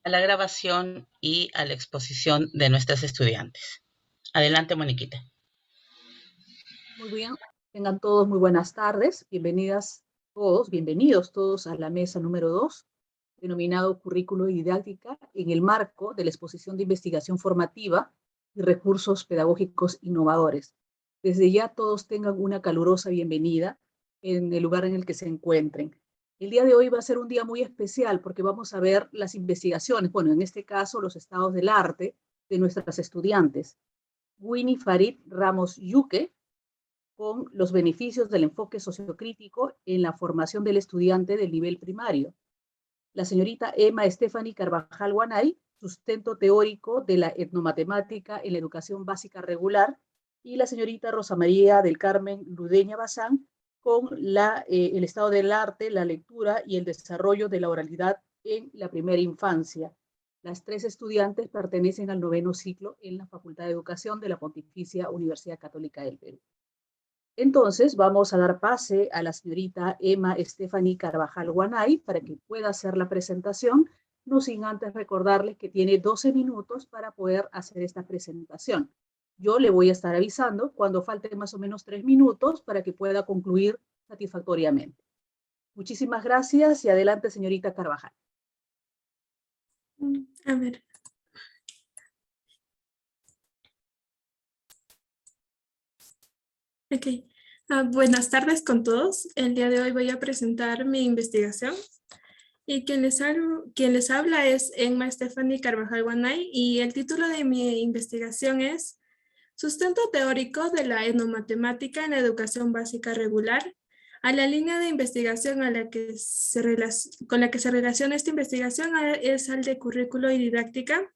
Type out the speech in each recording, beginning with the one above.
a la grabación y a la exposición de nuestras estudiantes. Adelante, Moniquita. Muy bien, tengan todos muy buenas tardes. Bienvenidos todos a la mesa número 2, denominado Currículo y Didáctica, en el marco de la exposición de investigación formativa y recursos pedagógicos innovadores. Desde ya todos tengan una calurosa bienvenida en el lugar en el que se encuentren. El día de hoy va a ser un día muy especial porque vamos a ver las investigaciones, bueno, en este caso los estados del arte de nuestras estudiantes. Winnie Farid Ramos Yuque, con los beneficios del enfoque sociocrítico en la formación del estudiante del nivel primario. La señorita Emma Stephanie Carvajal Guanay, sustento teórico de la etnomatemática en la educación básica regular, y la señorita Rosa María del Carmen Ludeña Bazán, con el estado del arte, la lectura y el desarrollo de la oralidad en la primera infancia. Las tres estudiantes pertenecen al 9º ciclo en la Facultad de Educación de la Pontificia Universidad Católica del Perú. Entonces vamos a dar pase a la señorita Emma Stephanie Carvajal Guanay para que pueda hacer la presentación, no sin antes recordarles que tiene 12 minutos para poder hacer esta presentación. Yo le voy a estar avisando cuando falten más o menos 3 minutos para que pueda concluir satisfactoriamente. Muchísimas gracias y adelante, señorita Carvajal. A ver. Ok. Buenas tardes con todos. El día de hoy voy a presentar mi investigación. Y quien les habla es Emma Stephanie Carvajal Guanay y el título de mi investigación es Sustento teórico de la etnomatemática en la educación básica regular. A la línea de investigación con la que se relaciona esta investigación es al de currículo y didáctica.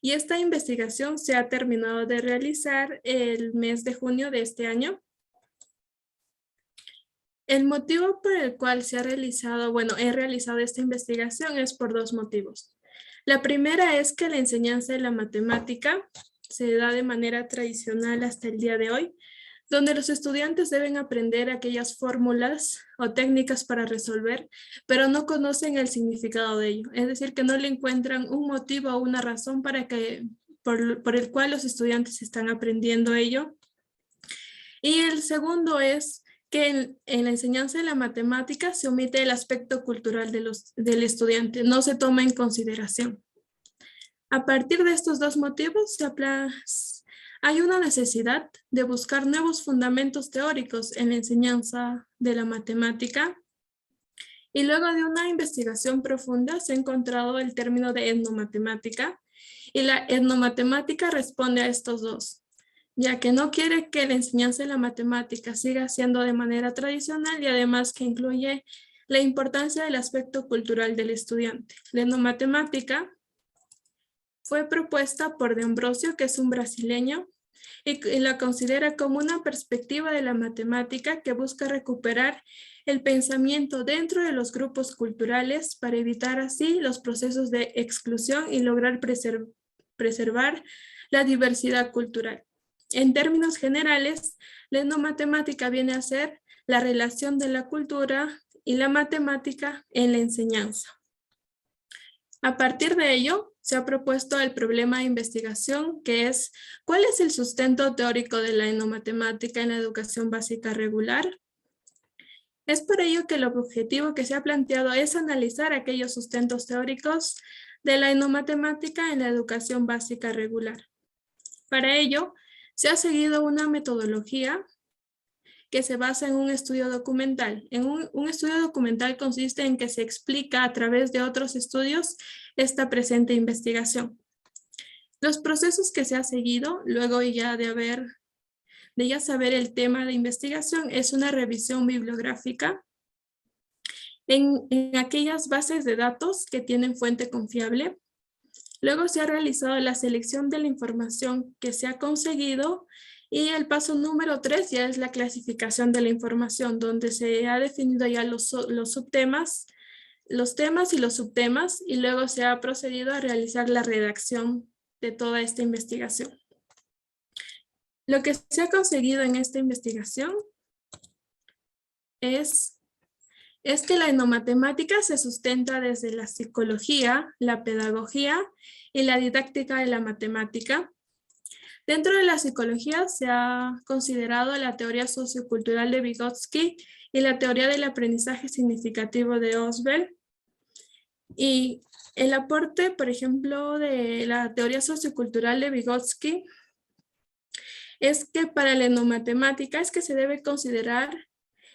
Y esta investigación se ha terminado de realizar el mes de junio de este año. El motivo por el cual he realizado esta investigación es por dos motivos. La primera es que la enseñanza de la matemática se da de manera tradicional hasta el día de hoy, donde los estudiantes deben aprender aquellas fórmulas o técnicas para resolver, pero no conocen el significado de ello. Es decir, que no le encuentran un motivo o una razón por el cual los estudiantes están aprendiendo ello. Y el segundo es que en la enseñanza de la matemática se omite el aspecto cultural del estudiante, no se toma en consideración. A partir de estos dos motivos, hay una necesidad de buscar nuevos fundamentos teóricos en la enseñanza de la matemática. Y luego de una investigación profunda se ha encontrado el término de etnomatemática, y la etnomatemática responde a estos dos, ya que no quiere que la enseñanza de la matemática siga siendo de manera tradicional y además que incluye la importancia del aspecto cultural del estudiante. La etnomatemática fue propuesta por De Ambrosio, que es un brasileño, y la considera como una perspectiva de la matemática que busca recuperar el pensamiento dentro de los grupos culturales para evitar así los procesos de exclusión y lograr preservar la diversidad cultural. En términos generales, la etnomatemática viene a ser la relación de la cultura y la matemática en la enseñanza. A partir de ello, se ha propuesto el problema de investigación, que es ¿cuál es el sustento teórico de la etnomatemática en la educación básica regular? Es por ello que el objetivo que se ha planteado es analizar aquellos sustentos teóricos de la etnomatemática en la educación básica regular. Para ello, se ha seguido una metodología que se basa en un estudio documental. Un estudio documental consiste en que se explica a través de otros estudios esta presente investigación. Los procesos que se ha seguido, luego ya de ya saber el tema de investigación, es una revisión bibliográfica en aquellas bases de datos que tienen fuente confiable. Luego se ha realizado la selección de la información que se ha conseguido y el paso número 3 ya es la clasificación de la información, donde se ha definido ya los subtemas, los temas y los subtemas, y luego se ha procedido a realizar la redacción de toda esta investigación. Lo que se ha conseguido en esta investigación es es que la etnomatemática se sustenta desde la psicología, la pedagogía y la didáctica de la matemática. Dentro de la psicología se ha considerado la teoría sociocultural de Vygotsky y la teoría del aprendizaje significativo de Oswald. Y el aporte, por ejemplo, de la teoría sociocultural de Vygotsky es que para la etnomatemática es que se debe considerar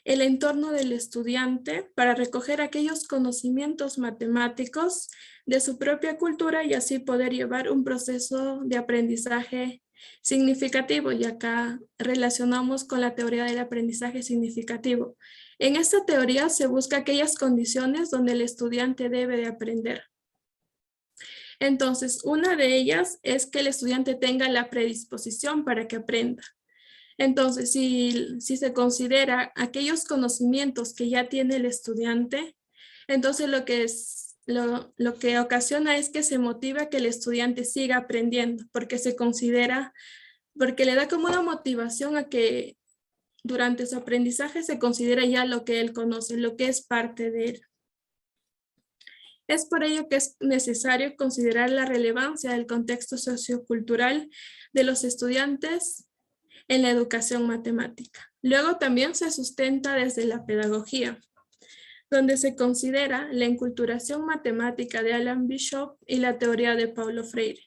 el entorno del estudiante para recoger aquellos conocimientos matemáticos de su propia cultura y así poder llevar un proceso de aprendizaje significativo. Y acá relacionamos con la teoría del aprendizaje significativo. En esta teoría se busca aquellas condiciones donde el estudiante debe de aprender. Entonces, una de ellas es que el estudiante tenga la predisposición para que aprenda. Entonces, si se considera aquellos conocimientos que ya tiene el estudiante, entonces lo que ocasiona es que se motiva a que el estudiante siga aprendiendo, porque le da como una motivación a que durante su aprendizaje se considera ya lo que él conoce, lo que es parte de él. Es por ello que es necesario considerar la relevancia del contexto sociocultural de los estudiantes en la educación matemática. Luego también se sustenta desde la pedagogía, donde se considera la enculturación matemática de Alan Bishop y la teoría de Paulo Freire.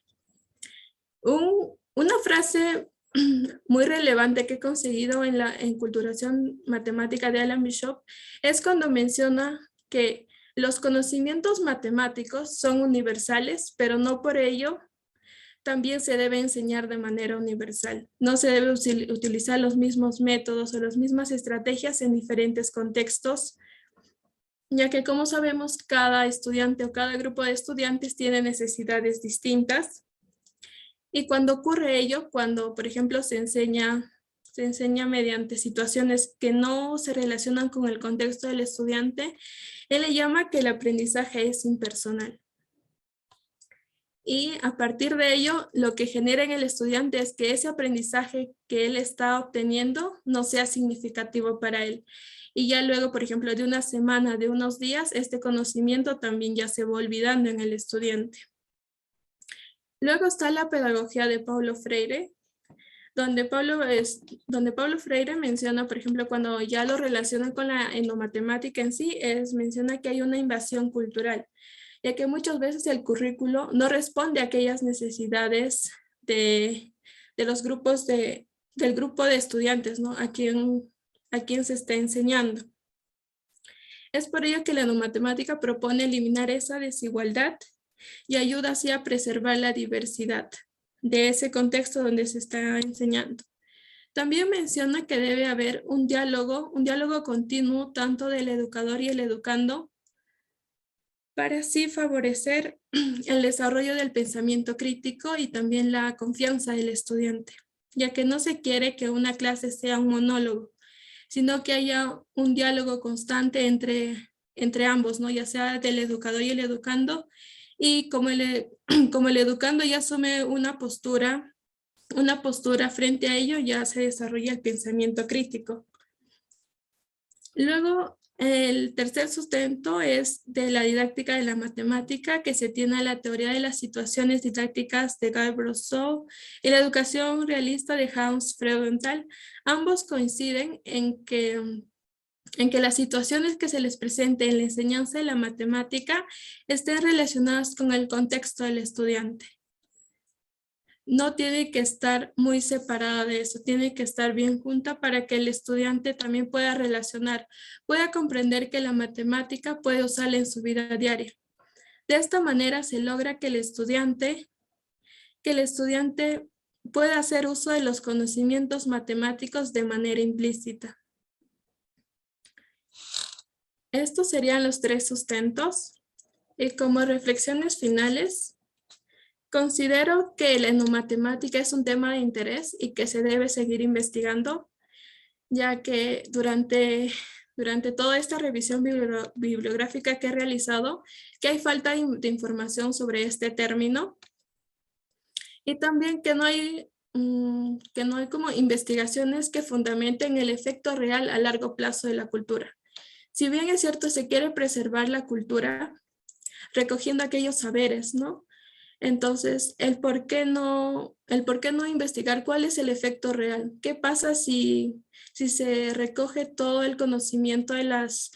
Una frase muy relevante que he conseguido en la enculturación matemática de Alan Bishop es cuando menciona que los conocimientos matemáticos son universales, pero no por ello también se debe enseñar de manera universal. No se debe utilizar los mismos métodos o las mismas estrategias en diferentes contextos, ya que como sabemos, cada estudiante o cada grupo de estudiantes tiene necesidades distintas. Y cuando ocurre ello, cuando por ejemplo se enseña mediante situaciones que no se relacionan con el contexto del estudiante, él le llama que el aprendizaje es impersonal. Y a partir de ello, lo que genera en el estudiante es que ese aprendizaje que él está obteniendo no sea significativo para él. Y ya luego, por ejemplo, de una semana, de unos días, este conocimiento también ya se va olvidando en el estudiante. Luego está la pedagogía de Paulo Freire, donde Paulo Freire menciona, por ejemplo, cuando ya lo relaciona con la etnomatemática en sí, menciona que hay una invasión cultural, ya que muchas veces el currículo no responde a aquellas necesidades de los grupos del grupo de estudiantes, ¿no? A quien se está enseñando. Es por ello que la etnomatemática propone eliminar esa desigualdad y ayuda así a preservar la diversidad de ese contexto donde se está enseñando. También menciona que debe haber un diálogo continuo tanto del educador y el educando para así favorecer el desarrollo del pensamiento crítico y también la confianza del estudiante, ya que no se quiere que una clase sea un monólogo, sino que haya un diálogo constante entre ambos, ¿no? Ya sea del educador y el educando, y como el educando ya asume una postura frente a ello, ya se desarrolla el pensamiento crítico. Luego, el tercer sustento es de la didáctica de la matemática, que se tiene a la teoría de las situaciones didácticas de Guy Brosseau y la educación realista de Hans Freudenthal. Ambos coinciden en que las situaciones que se les presente en la enseñanza de la matemática estén relacionadas con el contexto del estudiante. No tiene que estar muy separada de eso, tiene que estar bien junta para que el estudiante también pueda relacionar, pueda comprender que la matemática puede usarla en su vida diaria. De esta manera se logra que el estudiante pueda hacer uso de los conocimientos matemáticos de manera implícita. Estos serían los tres sustentos. Y como reflexiones finales, considero que la etnomatemática es un tema de interés y que se debe seguir investigando, ya que durante toda esta revisión bibliográfica que he realizado, que hay falta de información sobre este término y también que no hay como investigaciones que fundamenten el efecto real a largo plazo de la cultura. Si bien es cierto, se quiere preservar la cultura, recogiendo aquellos saberes, ¿no? Entonces, el por qué no investigar cuál es el efecto real. ¿Qué pasa si se recoge todo el conocimiento de los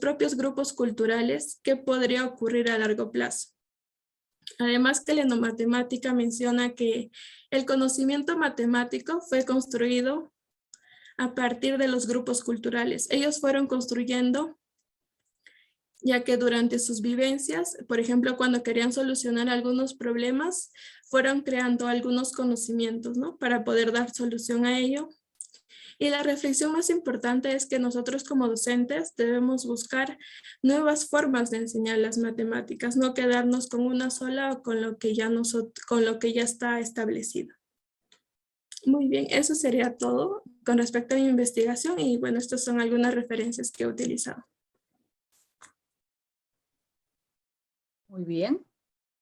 propios grupos culturales? ¿Qué podría ocurrir a largo plazo? Además que la etnomatemática menciona que el conocimiento matemático fue construido a partir de los grupos culturales. Ellos fueron construyendo, ya que durante sus vivencias, por ejemplo, cuando querían solucionar algunos problemas, fueron creando algunos conocimientos, ¿no? Para poder dar solución a ello. Y la reflexión más importante es que nosotros como docentes debemos buscar nuevas formas de enseñar las matemáticas, no quedarnos con una sola o con lo que ya está establecido. Muy bien, eso sería todo con respecto a mi investigación y bueno, estas son algunas referencias que he utilizado. Muy bien.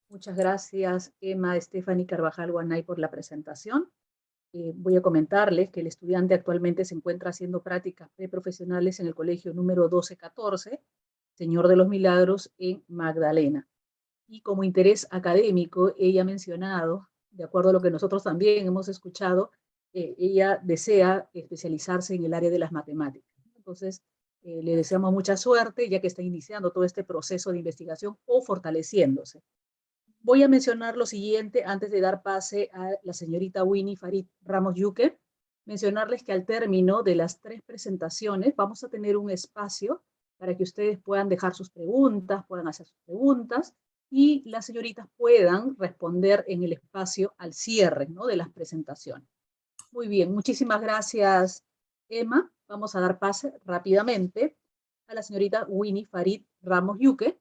Muchas gracias, Emma Stephanie Carvajal Guanay, por la presentación. Voy a comentarles que el estudiante actualmente se encuentra haciendo prácticas preprofesionales en el colegio número 1214, Señor de los Milagros, en Magdalena. Y como interés académico, ella ha mencionado, de acuerdo a lo que nosotros también hemos escuchado, ella desea especializarse en el área de las matemáticas. Entonces, le deseamos mucha suerte, ya que está iniciando todo este proceso de investigación o fortaleciéndose. Voy a mencionar lo siguiente antes de dar pase a la señorita Winnie Farid Ramos Yuque. Mencionarles que al término de las 3 presentaciones vamos a tener un espacio para que ustedes puedan dejar sus preguntas, puedan hacer sus preguntas y las señoritas puedan responder en el espacio al cierre, ¿no?, de las presentaciones. Muy bien, muchísimas gracias, Emma. Vamos a dar pase rápidamente a la señorita Winnie Farid Ramos Yuque, ¿de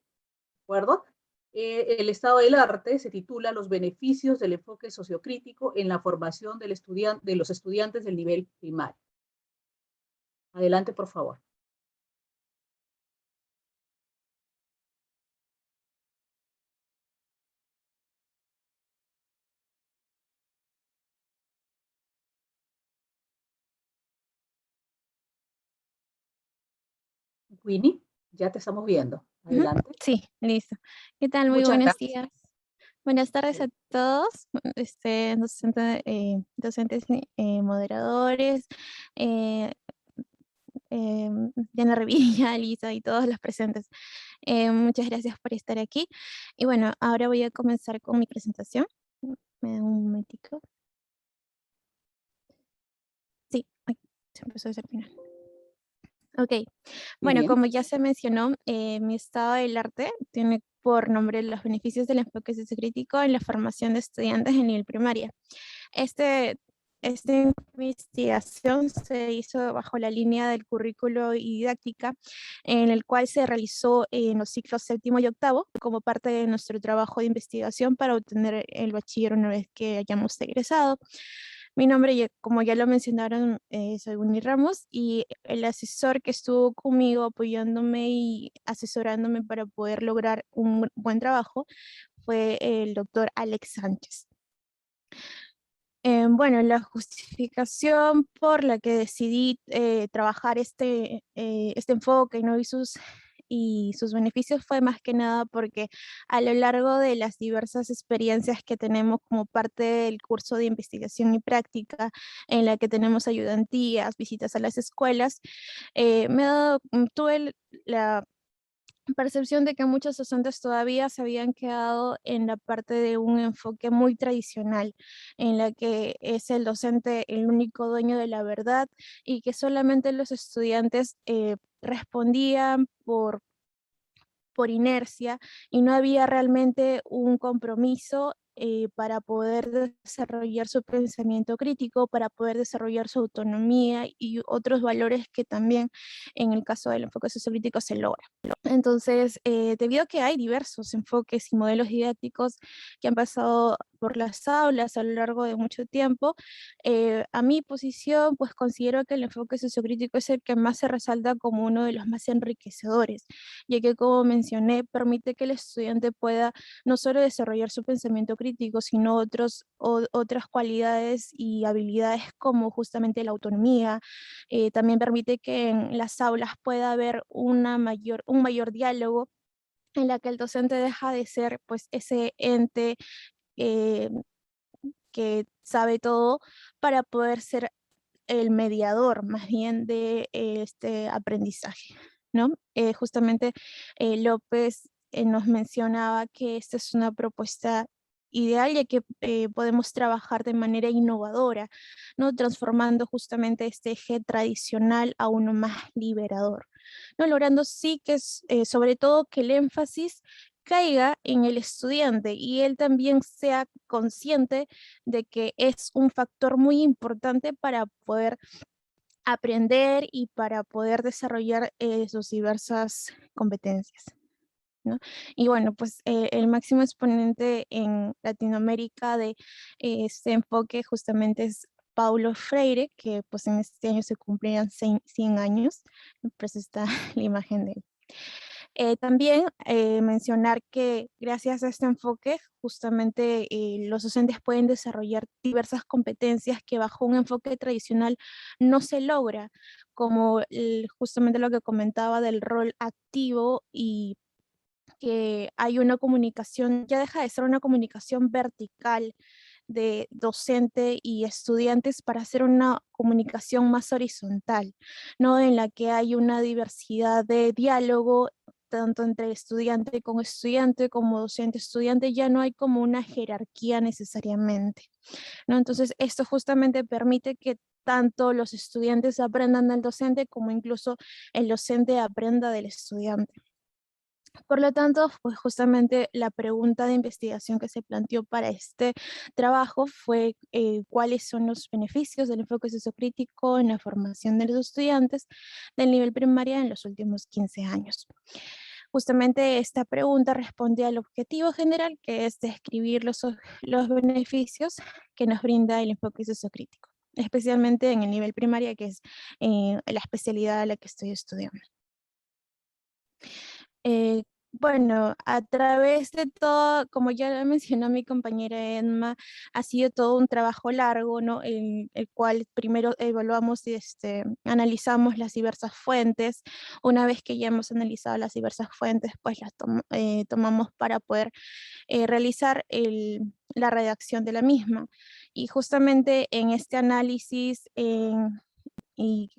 acuerdo? El estado del arte se titula Los beneficios del enfoque sociocrítico en la formación de los estudiantes del nivel primario. Adelante, por favor. Winnie, ya te estamos viendo. Adelante. Sí, listo. ¿Qué tal? Muy Muchas buenos gracias. días. Buenas tardes a todos, docentes, moderadores, Diana Revilla, Lisa y todos los presentes. Muchas gracias por estar aquí. Y bueno, ahora voy a comenzar con mi presentación. Me da un momentico. Sí, ay, se empezó desde el final. Ok, bueno, bien. como ya se mencionó, mi estado del arte tiene por nombre los beneficios del enfoque sociocrítico en la formación de estudiantes en nivel primaria. Esta investigación se hizo bajo la línea del currículo y didáctica, en el cual se realizó en los ciclos 7º y 8º como parte de nuestro trabajo de investigación para obtener el bachiller una vez que hayamos egresado. Mi nombre, como ya lo mencionaron, soy Winnie Ramos y el asesor que estuvo conmigo apoyándome y asesorándome para poder lograr un buen trabajo fue el doctor Alex Sánchez. Bueno, la justificación por la que decidí trabajar este enfoque, ¿no?, y sus beneficios fue más que nada porque a lo largo de las diversas experiencias que tenemos como parte del curso de investigación y práctica, en la que tenemos ayudantías, visitas a las escuelas, tuve la percepción de que muchos docentes todavía se habían quedado en la parte de un enfoque muy tradicional, en la que es el docente el único dueño de la verdad y que solamente los estudiantes respondían por inercia y no había realmente un compromiso para poder desarrollar su pensamiento crítico, para poder desarrollar su autonomía y otros valores que también en el caso del enfoque sociocrítico se logra. Entonces, debido a que hay diversos enfoques y modelos didácticos que han pasado por las aulas a lo largo de mucho tiempo, a mi posición, pues considero que el enfoque sociocrítico es el que más se resalta como uno de los más enriquecedores, ya que, como mencioné, permite que el estudiante pueda no solo desarrollar su pensamiento crítico, sino otras cualidades y habilidades como justamente la autonomía. También permite que en las aulas pueda haber un mayor diálogo, en la que el docente deja de ser pues ese ente eh, que sabe todo, para poder ser el mediador más bien de este aprendizaje, ¿no? Justamente López nos mencionaba que esta es una propuesta ideal, ya que podemos trabajar de manera innovadora, ¿no? Transformando justamente este eje tradicional a uno más liberador, ¿no? Logrando sí que sobre todo que el énfasis caiga en el estudiante y él también sea consciente de que es un factor muy importante para poder aprender y para poder desarrollar sus diversas competencias, ¿no? Y bueno, pues el máximo exponente en Latinoamérica de este enfoque justamente es Paulo Freire, que pues en este año se cumplían 100 años, pues está la imagen de él. También mencionar que gracias a este enfoque, justamente los docentes pueden desarrollar diversas competencias que bajo un enfoque tradicional no se logra, como justamente lo que comentaba del rol activo, y que hay una comunicación, ya deja de ser una comunicación vertical de docente y estudiantes para hacer una comunicación más horizontal, ¿no? En la que hay una diversidad de diálogo, tanto entre estudiante con estudiante, como docente-estudiante, ya no hay como una jerarquía necesariamente, ¿no? Entonces, esto justamente permite que tanto los estudiantes aprendan del docente, como incluso el docente aprenda del estudiante. Por lo tanto, pues justamente la pregunta de investigación que se planteó para este trabajo fue cuáles son los beneficios del enfoque sociocrítico en la formación de los estudiantes del nivel primaria en los últimos 15 años. Justamente esta pregunta responde al objetivo general, que es describir los beneficios que nos brinda el enfoque sociocrítico, especialmente en el nivel primaria, que es la especialidad a la que estoy estudiando. Eh, bueno, a través de todo, como ya lo mencionó mi compañera Edma, ha sido todo un trabajo largo, ¿no? El cual primero evaluamos y analizamos las diversas fuentes. Una vez que ya hemos analizado las diversas fuentes, pues las tomamos para poder realizar la redacción de la misma. Y justamente en este análisis y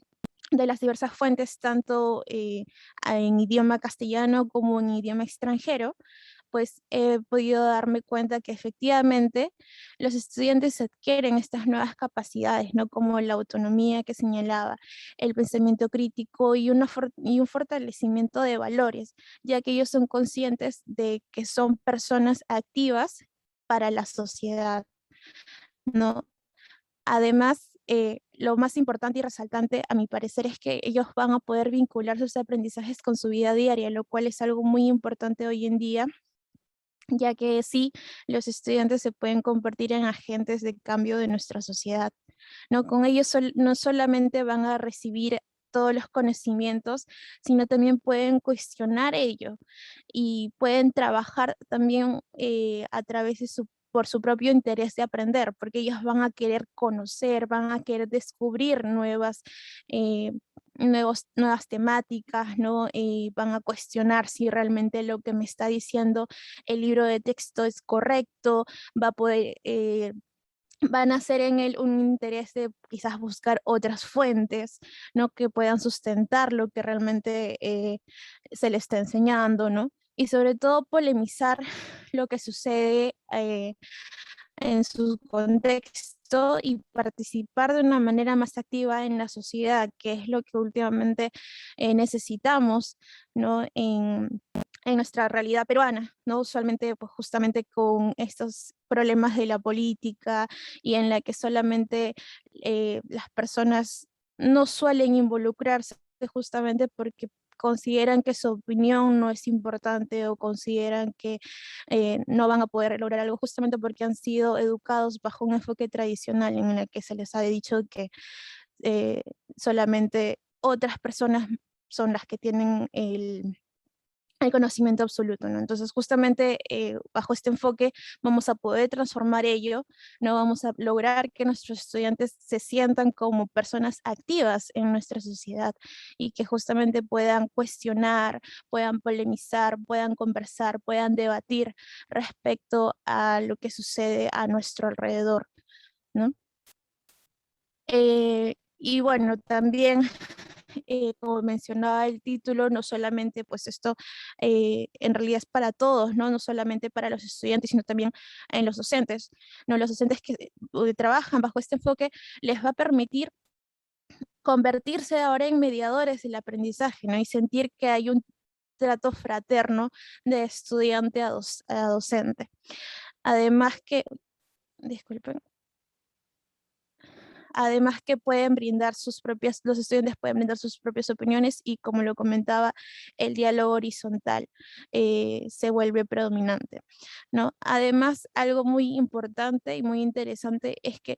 de las diversas fuentes, tanto en idioma castellano como en idioma extranjero, pues he podido darme cuenta que efectivamente los estudiantes adquieren estas nuevas capacidades, ¿no? Como la autonomía que señalaba, el pensamiento crítico y un fortalecimiento de valores, ya que ellos son conscientes de que son personas activas para la sociedad, ¿no? Además, lo más importante y resaltante, a mi parecer, es que ellos van a poder vincular sus aprendizajes con su vida diaria, lo cual es algo muy importante hoy en día, ya que sí, los estudiantes se pueden convertir en agentes de cambio de nuestra sociedad, ¿no? Con ellos no solamente van a recibir todos los conocimientos, sino también pueden cuestionar ello y pueden trabajar también a través de por su propio interés de aprender, porque ellos van a querer conocer, van a querer descubrir eh, nuevas temáticas, ¿no? Van a cuestionar si realmente lo que me está diciendo el libro de texto es correcto, va a poder van a hacer en él un interés de quizás buscar otras fuentes, ¿no? Que puedan sustentar lo que realmente se le está enseñando, ¿no? Y sobre todo polemizar lo que sucede en su contexto y participar de una manera más activa en la sociedad, que es lo que últimamente necesitamos, ¿no? En nuestra realidad peruana, ¿no? Usualmente, pues justamente con estos problemas de la política y en la que solamente las personas no suelen involucrarse justamente porque consideran que su opinión no es importante o consideran que no van a poder lograr algo justamente porque han sido educados bajo un enfoque tradicional en el que se les ha dicho que solamente otras personas son las que tienen el conocimiento absoluto, ¿no? Entonces, justamente bajo este enfoque vamos a poder transformar ello, ¿no? Vamos a lograr que nuestros estudiantes se sientan como personas activas en nuestra sociedad y que justamente puedan cuestionar, puedan polemizar, puedan conversar, puedan debatir respecto a lo que sucede a nuestro alrededor, ¿no? Y bueno, también como mencionaba el título, no solamente pues esto en realidad es para todos, ¿no? No solamente para los estudiantes, sino también en los docentes, ¿no? Los docentes que trabajan bajo este enfoque les va a permitir convertirse ahora en mediadores del aprendizaje, ¿no? Y sentir que hay un trato fraterno de estudiante a docente. Además que, disculpen, además que pueden brindar los estudiantes pueden brindar sus propias opiniones y como lo comentaba, el diálogo horizontal se vuelve predominante, ¿no? Además, algo muy importante y muy interesante es que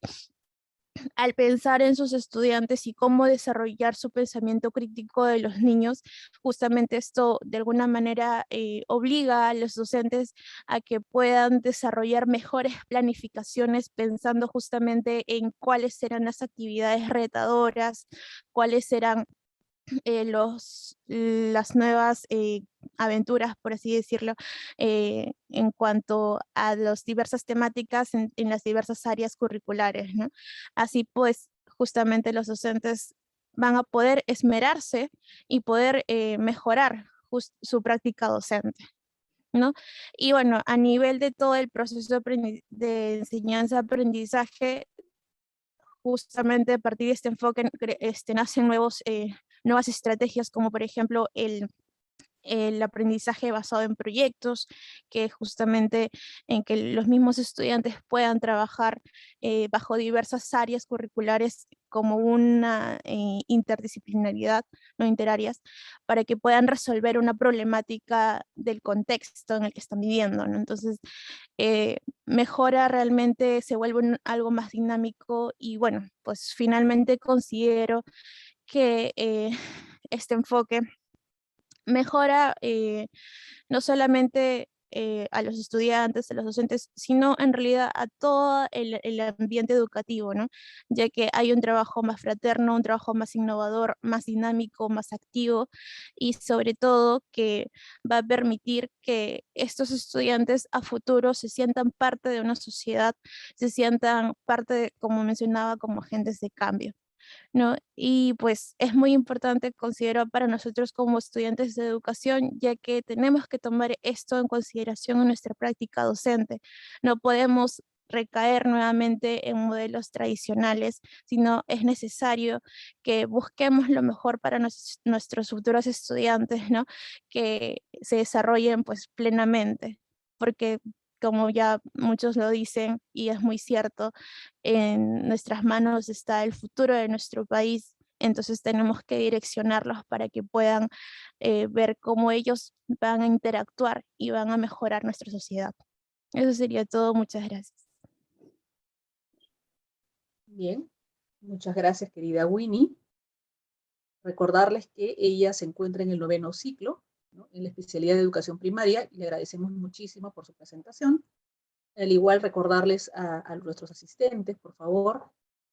al pensar en sus estudiantes y cómo desarrollar su pensamiento crítico de los niños, justamente esto de alguna manera obliga a los docentes a que puedan desarrollar mejores planificaciones pensando justamente en cuáles serán las actividades retadoras, cuáles serán las nuevas aventuras, por así decirlo, en cuanto a las diversas temáticas en las diversas áreas curriculares, ¿no? Así pues, justamente los docentes van a poder esmerarse y poder mejorar su práctica docente, ¿no? Y bueno, a nivel de todo el proceso de enseñanza-aprendizaje, justamente a partir de este enfoque nacen nuevas estrategias como por ejemplo el aprendizaje basado en proyectos, que justamente en que los mismos estudiantes puedan trabajar bajo diversas áreas curriculares como una interdisciplinaridad, no interáreas, para que puedan resolver una problemática del contexto en el que están viviendo, ¿no? Entonces, mejora realmente, se vuelve algo más dinámico y bueno, pues finalmente considero que este enfoque mejora no solamente a los estudiantes, a los docentes, sino en realidad a todo el ambiente educativo, ¿no? Ya que hay un trabajo más fraterno, un trabajo más innovador, más dinámico, más activo y sobre todo que va a permitir que estos estudiantes a futuro se sientan parte de una sociedad, se sientan parte, como mencionaba, como agentes de cambio, ¿no? Y pues es muy importante, considero, para nosotros como estudiantes de educación, ya que tenemos que tomar esto en consideración en nuestra práctica docente. No podemos recaer nuevamente en modelos tradicionales, sino es necesario que busquemos lo mejor para nuestros futuros estudiantes, ¿no? Que se desarrollen pues plenamente, porque como ya muchos lo dicen, y es muy cierto, en nuestras manos está el futuro de nuestro país, entonces tenemos que direccionarlos para que puedan ver cómo ellos van a interactuar y van a mejorar nuestra sociedad. Eso sería todo, muchas gracias. Bien, muchas gracias, querida Winnie. Recordarles que ella se encuentra en el 9º ciclo, ¿no?, en la especialidad de educación primaria, y le agradecemos muchísimo por su presentación. Al igual, recordarles a nuestros asistentes, por favor,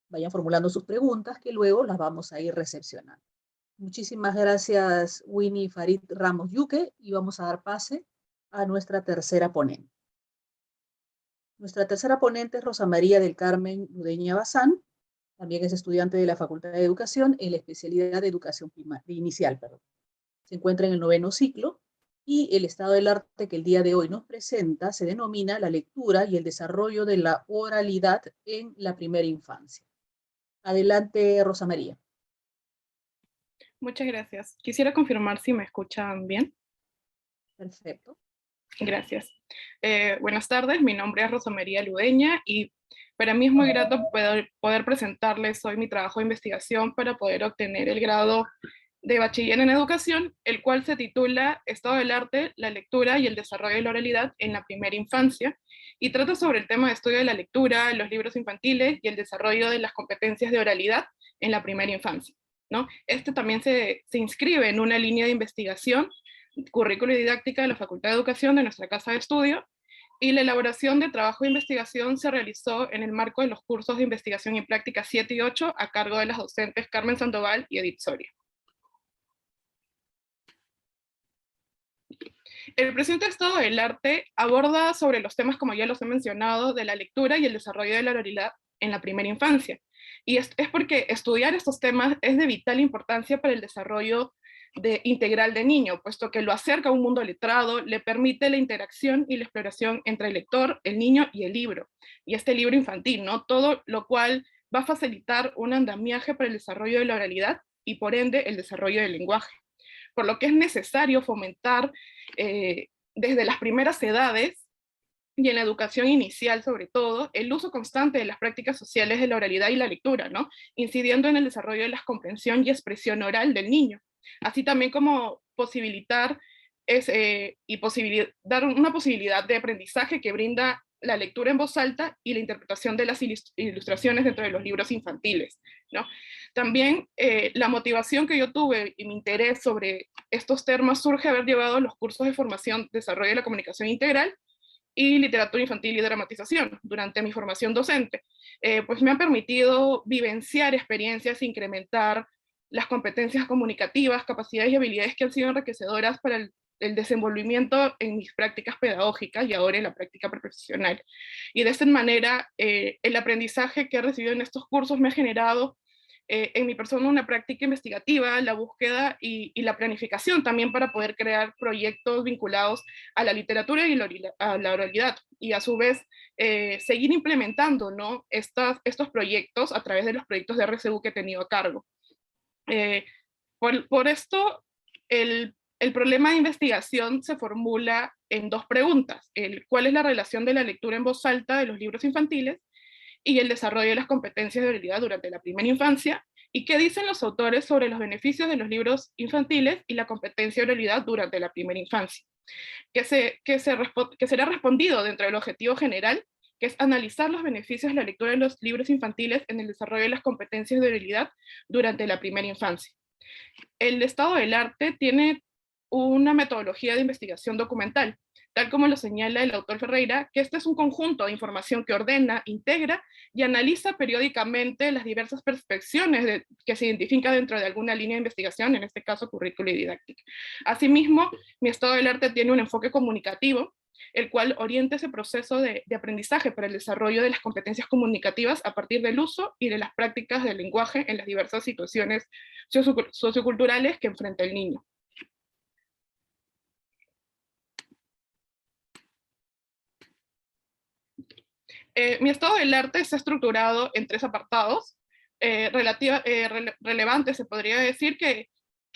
vayan formulando sus preguntas, que luego las vamos a ir recepcionando. Muchísimas gracias, Winnie Farid Ramos Yuque, y vamos a dar pase a nuestra tercera ponente. Nuestra tercera ponente es Rosa María del Carmen Ludeña Bazán, también es estudiante de la Facultad de Educación en la especialidad de Educación Inicial. Se encuentra en el 9º ciclo y el estado del arte que el día de hoy nos presenta se denomina la lectura y el desarrollo de la oralidad en la primera infancia. Adelante, Rosa María. Muchas gracias. Quisiera confirmar si me escuchan bien. Perfecto. Gracias. Buenas tardes, mi nombre es Rosa María Ludeña y para mí es muy grato poder presentarles hoy mi trabajo de investigación para poder obtener el grado de bachiller en educación, el cual se titula Estado del arte, la lectura y el desarrollo de la oralidad en la primera infancia, y trata sobre el tema de estudio de la lectura, los libros infantiles y el desarrollo de las competencias de oralidad en la primera infancia, ¿no? Este también se inscribe en una línea de investigación, currículo y didáctica de la Facultad de Educación de nuestra casa de estudio, y la elaboración de trabajo de investigación se realizó en el marco de los cursos de investigación y práctica 7 y 8 a cargo de las docentes Carmen Sandoval y Edith Soria. El presente estado del arte aborda sobre los temas, como ya los he mencionado, de la lectura y el desarrollo de la oralidad en la primera infancia. Y es porque estudiar estos temas es de vital importancia para el desarrollo integral de niño, puesto que lo acerca a un mundo letrado, le permite la interacción y la exploración entre el lector, el niño y el libro, y este libro infantil, ¿no? Todo lo cual va a facilitar un andamiaje para el desarrollo de la oralidad y por ende el desarrollo del lenguaje. Por lo que es necesario fomentar desde las primeras edades y en la educación inicial sobre todo, el uso constante de las prácticas sociales de la oralidad y la lectura, ¿no? Incidiendo en el desarrollo de la comprensión y expresión oral del niño, así también como posibilitar dar una posibilidad de aprendizaje que brinda la lectura en voz alta y la interpretación de las ilustraciones dentro de los libros infantiles, ¿no? También la motivación que yo tuve y mi interés sobre estos temas surge haber llevado los cursos de formación, desarrollo de la comunicación integral y literatura infantil y dramatización durante mi formación docente, pues me han permitido vivenciar experiencias e incrementar las competencias comunicativas, capacidades y habilidades que han sido enriquecedoras para el desenvolvimiento en mis prácticas pedagógicas y ahora en la práctica profesional. Y de esta manera, el aprendizaje que he recibido en estos cursos me ha generado en mi persona una práctica investigativa, la búsqueda y la planificación también para poder crear proyectos vinculados a la literatura y a la oralidad, y a su vez seguir implementando, ¿no? estos proyectos a través de los proyectos de RCU que he tenido a cargo. Por esto, el problema de investigación se formula en dos preguntas: ¿cuál es la relación de la lectura en voz alta de los libros infantiles y el desarrollo de las competencias de oralidad durante la primera infancia? ¿Y qué dicen los autores sobre los beneficios de los libros infantiles y la competencia de oralidad durante la primera infancia? Que será respondido dentro del objetivo general, que es analizar los beneficios de la lectura de los libros infantiles en el desarrollo de las competencias de oralidad durante la primera infancia. El estado del arte tiene una metodología de investigación documental, tal como lo señala el autor Ferreira, que este es un conjunto de información que ordena, integra y analiza periódicamente las diversas perspectivas que se identifican dentro de alguna línea de investigación, en este caso currículo y didáctica. Asimismo, mi estado del arte tiene un enfoque comunicativo, el cual orienta ese proceso de aprendizaje para el desarrollo de las competencias comunicativas a partir del uso y de las prácticas del lenguaje en las diversas situaciones socioculturales que enfrenta el niño. Mi estado del arte está estructurado en tres apartados relevantes, se podría decir, que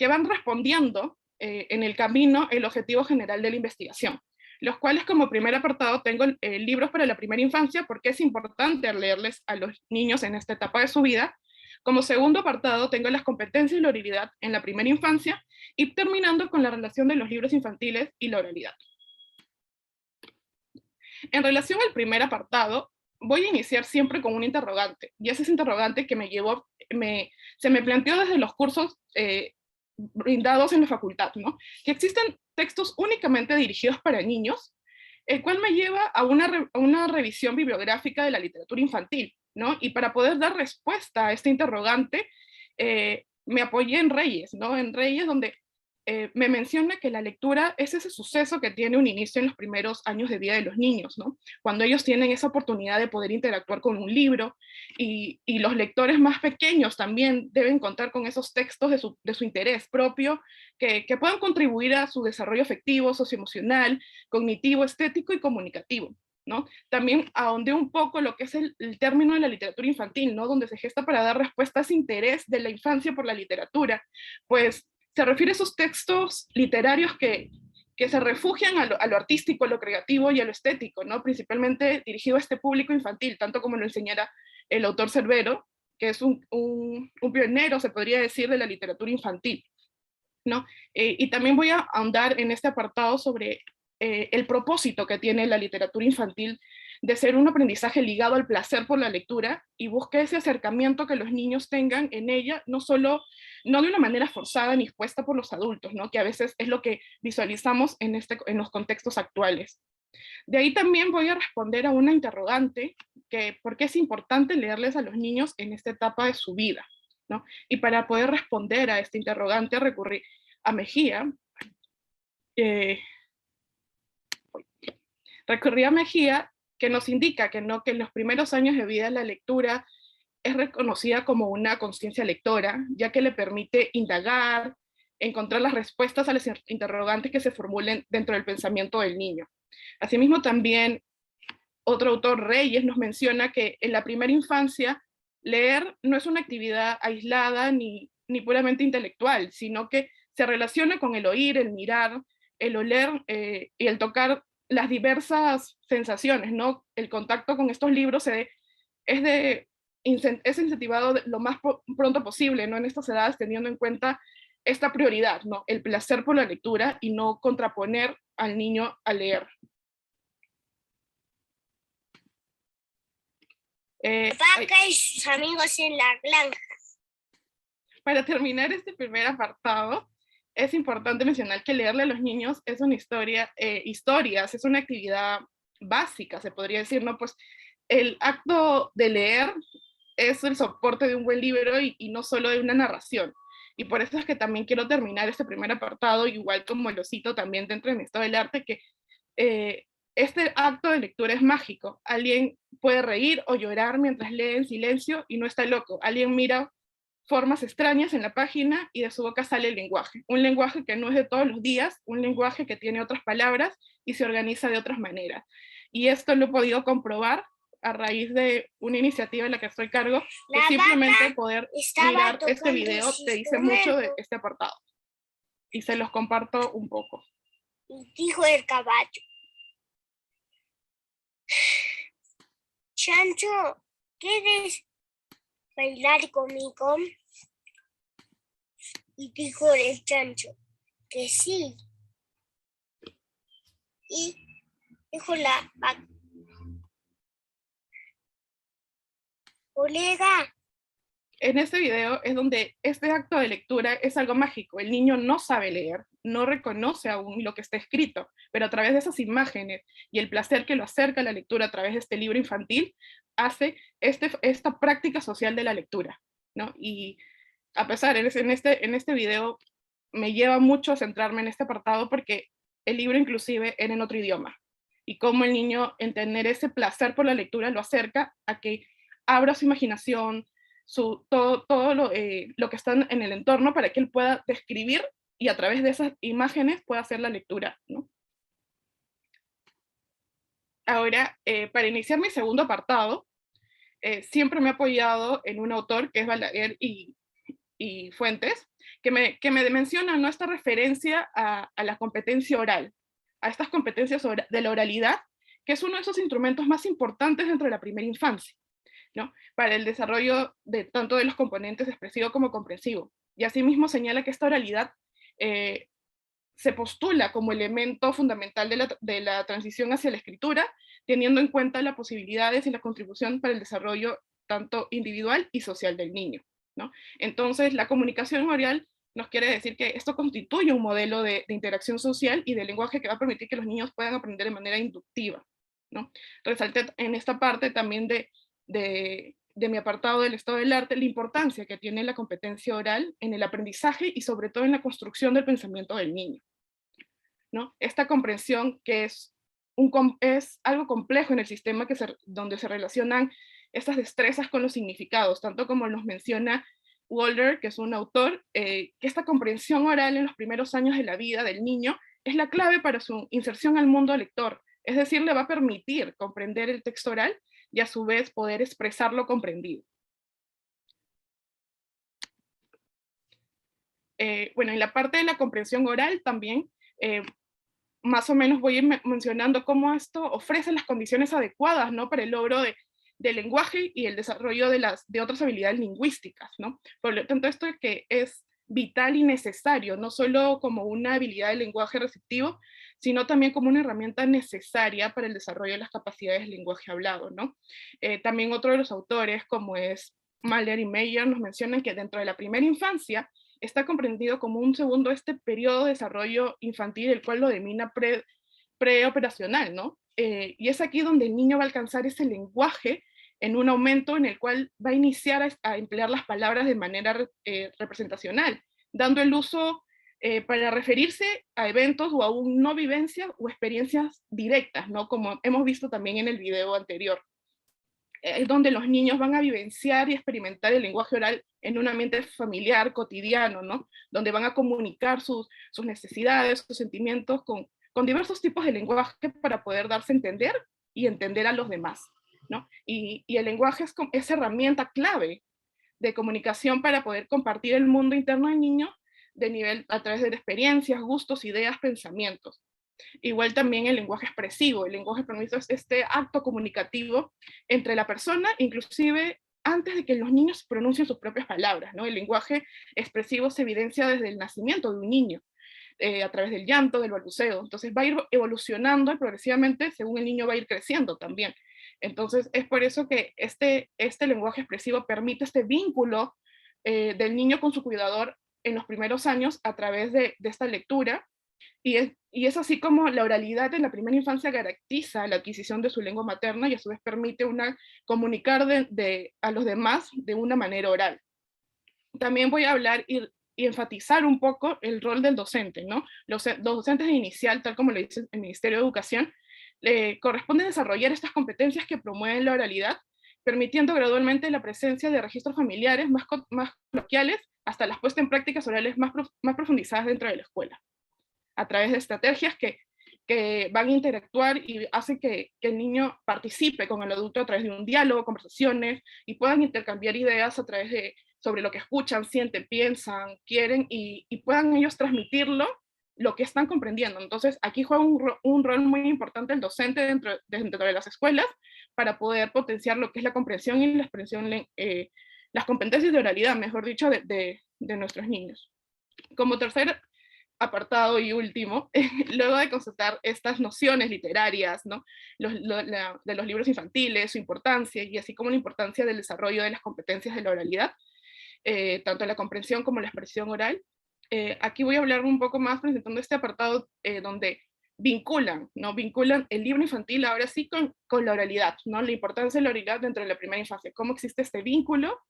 van respondiendo en el camino el objetivo general de la investigación, los cuales como primer apartado tengo libros para la primera infancia, porque es importante leerles a los niños en esta etapa de su vida. Como segundo apartado tengo las competencias y la oralidad en la primera infancia, y terminando con la relación de los libros infantiles y la oralidad. En relación al primer apartado, voy a iniciar siempre con un interrogante, y ese es interrogante que se me planteó desde los cursos brindados en la facultad, ¿no? Que existen textos únicamente dirigidos para niños, el cual me lleva a una revisión bibliográfica de la literatura infantil, ¿no? Y para poder dar respuesta a este interrogante, me apoyé en Reyes, ¿no? En Reyes, donde me menciona que la lectura es ese suceso que tiene un inicio en los primeros años de vida de los niños, ¿no? Cuando ellos tienen esa oportunidad de poder interactuar con un libro, y los lectores más pequeños también deben contar con esos textos de su interés propio, que puedan contribuir a su desarrollo afectivo, socioemocional, cognitivo, estético y comunicativo, ¿no? También ahondé un poco lo que es el término de la literatura infantil, ¿no? Donde se gesta para dar respuesta a ese interés de la infancia por la literatura, pues se refiere a esos textos literarios que se refugian a lo artístico, a lo creativo y a lo estético, ¿no? Principalmente dirigido a este público infantil, tanto como lo enseñara el autor Cervero, que es un pionero, se podría decir, de la literatura infantil. ¿no? Y también voy a ahondar en este apartado sobre el propósito que tiene la literatura infantil de ser un aprendizaje ligado al placer por la lectura y busque ese acercamiento que los niños tengan en ella, no de una manera forzada ni expuesta por los adultos, ¿no? Que a veces es lo que visualizamos en los contextos actuales. De ahí también voy a responder a una interrogante, que por qué es importante leerles a los niños en esta etapa de su vida, ¿no? Y para poder responder a este interrogante recurrí a Mejía, que nos indica que en los primeros años de vida la lectura es reconocida como una conciencia lectora, ya que le permite indagar, encontrar las respuestas a las interrogantes que se formulen dentro del pensamiento del niño. Asimismo, también otro autor, Reyes, nos menciona que en la primera infancia leer no es una actividad aislada ni puramente intelectual, sino que se relaciona con el oír, el mirar, el oler y el tocar las diversas sensaciones, ¿no? El contacto con estos libros es incentivado lo más pronto posible, ¿no? En estas edades, teniendo en cuenta esta prioridad, ¿no? El placer por la lectura y no contraponer al niño a leer. Vaca y sus amigos en la granja. Para terminar este primer apartado, es importante mencionar que leerle a los niños es una historias, es una actividad básica, se podría decir, ¿no? Pues el acto de leer es el soporte de un buen libro y no solo de una narración. Y por eso es que también quiero terminar este primer apartado, igual como lo cito también dentro de mi estado del arte, que este acto de lectura es mágico. Alguien puede reír o llorar mientras lee en silencio y no está loco. Alguien mira formas extrañas en la página y de su boca sale el lenguaje. Un lenguaje que no es de todos los días, un lenguaje que tiene otras palabras y se organiza de otras maneras. Y esto lo he podido comprobar a raíz de una iniciativa en la que estoy cargo, que simplemente poder mirar este video te dice mucho de este apartado. Y se los comparto un poco. Y dijo el caballo: Chancho, ¿quieres bailar conmigo? Y dijo el chancho que sí. Y dijo la vaca: colega. En este video es donde este acto de lectura es algo mágico. El niño no sabe leer, no reconoce aún lo que está escrito, pero a través de esas imágenes y el placer que lo acerca a la lectura a través de este libro infantil, hace esta práctica social de la lectura, ¿no? Y a pesar, en este video me lleva mucho a centrarme en este apartado porque el libro inclusive era en otro idioma. Y cómo el niño, en tener ese placer por la lectura, lo acerca a que abra su imaginación, todo lo que está en el entorno para que él pueda describir y a través de esas imágenes pueda hacer la lectura, ¿no? Ahora, para iniciar mi segundo apartado, siempre me he apoyado en un autor que es Balaguer y Fuentes, que me menciona, ¿no?, esta referencia a la competencia oral, a estas competencias de la oralidad, que es uno de esos instrumentos más importantes dentro de la primera infancia, ¿no?, para el desarrollo de tanto de los componentes expresivo como comprensivo. Y asimismo señala que esta oralidad se postula como elemento fundamental de la transición hacia la escritura, teniendo en cuenta las posibilidades y la contribución para el desarrollo tanto individual y social del niño, ¿no? Entonces, la comunicación oral nos quiere decir que esto constituye un modelo de interacción social y de lenguaje que va a permitir que los niños puedan aprender de manera inductiva, ¿no? Resalté en esta parte también de mi apartado del estado del arte la importancia que tiene la competencia oral en el aprendizaje y sobre todo en la construcción del pensamiento del niño, ¿no? Esta comprensión que es algo complejo en el sistema donde se relacionan estas destrezas con los significados, tanto como nos menciona Walder, que es un autor, que esta comprensión oral en los primeros años de la vida del niño es la clave para su inserción al mundo lector, es decir, le va a permitir comprender el texto oral y a su vez poder expresar lo comprendido. Bueno, en la parte de la comprensión oral también, más o menos voy a ir mencionando cómo esto ofrece las condiciones adecuadas, ¿no?, para el logro del lenguaje y el desarrollo de otras habilidades lingüísticas, ¿no? Por lo tanto, esto que es vital y necesario, no solo como una habilidad de lenguaje receptivo, sino también como una herramienta necesaria para el desarrollo de las capacidades de lenguaje hablado, ¿no? También otro de los autores, como es Mahler y Meyer, nos mencionan que dentro de la primera infancia está comprendido como un segundo periodo de desarrollo infantil, el cual lo denomina preoperacional, ¿no? Y es aquí donde el niño va a alcanzar ese lenguaje en un aumento en el cual va a iniciar a emplear las palabras de manera representacional, dando el uso para referirse a eventos o aún no vivencias o experiencias directas, ¿no? Como hemos visto también en el video anterior. Es donde los niños van a vivenciar y experimentar el lenguaje oral en un ambiente familiar, cotidiano, ¿no? Donde van a comunicar sus necesidades, sus sentimientos con diversos tipos de lenguaje para poder darse a entender y entender a los demás, ¿no? Y el lenguaje es esa herramienta clave de comunicación para poder compartir el mundo interno del niño a través de experiencias, gustos, ideas, pensamientos. Igual también el lenguaje expresivo. El lenguaje expresivo es este acto comunicativo entre la persona, inclusive antes de que los niños pronuncien sus propias palabras, ¿no? El lenguaje expresivo se evidencia desde el nacimiento de un niño, a través del llanto, del balbuceo. Entonces va a ir evolucionando progresivamente según el niño va a ir creciendo también. Entonces es por eso que este lenguaje expresivo permite este vínculo del niño con su cuidador en los primeros años a través de esta lectura. Y es así como la oralidad en la primera infancia garantiza la adquisición de su lengua materna y a su vez permite comunicar a los demás de una manera oral. También voy a hablar y enfatizar un poco el rol del docente, ¿no? Los docentes de inicial, tal como lo dice el Ministerio de Educación, le corresponde desarrollar estas competencias que promueven la oralidad, permitiendo gradualmente la presencia de registros familiares más coloquiales hasta las puestas en prácticas orales más profundizadas dentro de la escuela, a través de estrategias que van a interactuar y hacen que el niño participe con el adulto a través de un diálogo, conversaciones, y puedan intercambiar ideas a través sobre lo que escuchan, sienten, piensan, quieren, y puedan ellos transmitirlo, lo que están comprendiendo. Entonces, aquí juega un rol muy importante el docente dentro de las escuelas para poder potenciar lo que es la comprensión y la expresión, las competencias de oralidad, mejor dicho, de nuestros niños. Como tercer apartado y último, luego de constatar estas nociones literarias, ¿no? De los libros infantiles, su importancia, y así como la importancia del desarrollo de las competencias de la oralidad, tanto la comprensión como la expresión oral, aquí voy a hablar un poco más presentando este apartado donde vinculan el libro infantil ahora sí con la oralidad, ¿no? La importancia de la oralidad dentro de la primera infancia, cómo existe este vínculo,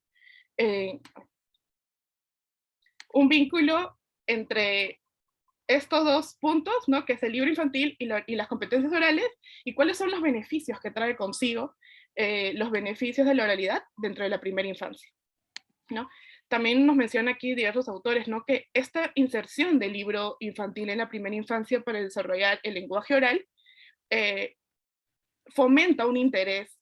un vínculo entre estos dos puntos, ¿no? Que es el libro infantil y las competencias orales, y cuáles son los beneficios que trae consigo los beneficios de la oralidad dentro de la primera infancia, ¿no? También nos menciona aquí diversos autores, ¿no? Que esta inserción del libro infantil en la primera infancia para desarrollar el lenguaje oral fomenta un interés